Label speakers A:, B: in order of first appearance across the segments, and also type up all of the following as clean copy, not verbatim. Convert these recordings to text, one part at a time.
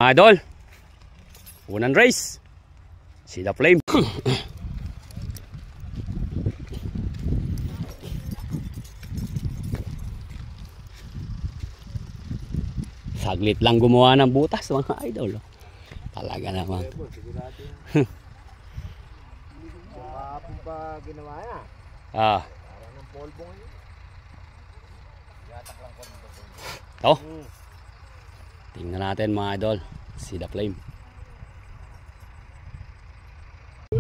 A: Idol, unang race, See the Flame. Saglit lang gumawa ng butas mga idol. Talaga naman.
B: Kapag pa ginawa niya.
A: Ah.
B: Parang ng polvo ngayon. Yatak lang ko nito.
A: Ito. Tingnan natin mga idol. See the Flame.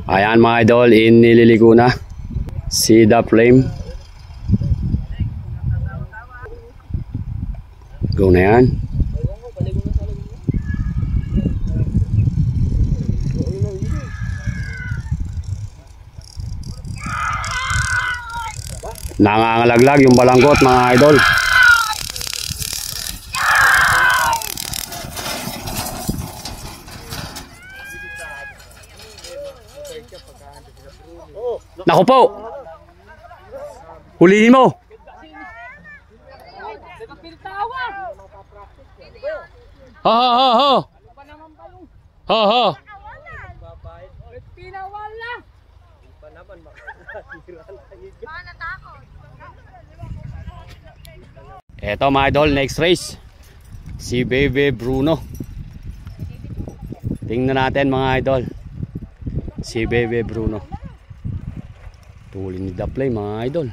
A: Ayan mga idol, inililigo na. See the Flame. Go na yan. Nangangalaglag yung balanggot mga idol. Naku po. Hulihin mo. Ha ha ha ha. Ha ha. Eto mga idol, next race. Si Bebe Bruno. Tingnan natin mga idol. Si Bebe Bruno. Tuli ni The Flame mga idol.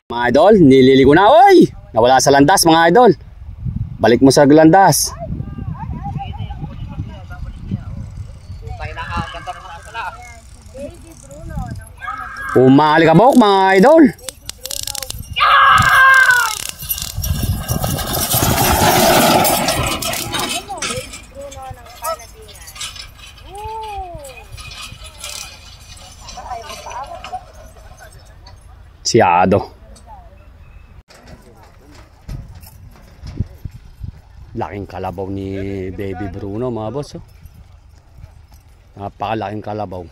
A: Mga idol, nililigo na. Oy! Nawala sa landas mga idol. Balik mo sa landas. Umalikabok mga idol. Siyado. Laking kalabaw ni Baby Bruno mga boss. Oh. Napakalaking kalabaw.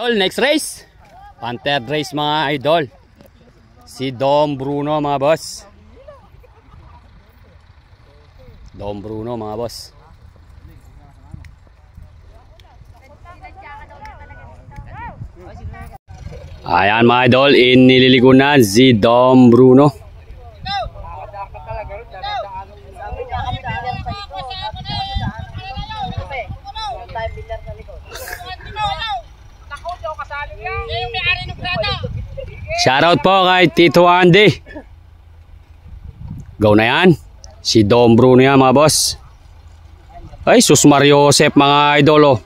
A: Next race, Panther race mga idol. Si Dom Bruno mga boss. Dom Bruno mga boss. Ayan mga idol, inililigo na si Dom Bruno. Shoutout po kay Tito Andy. Go na yan. Si Dom Bruno yan mga boss. Ay, Sus Mario Joseph mga idolo.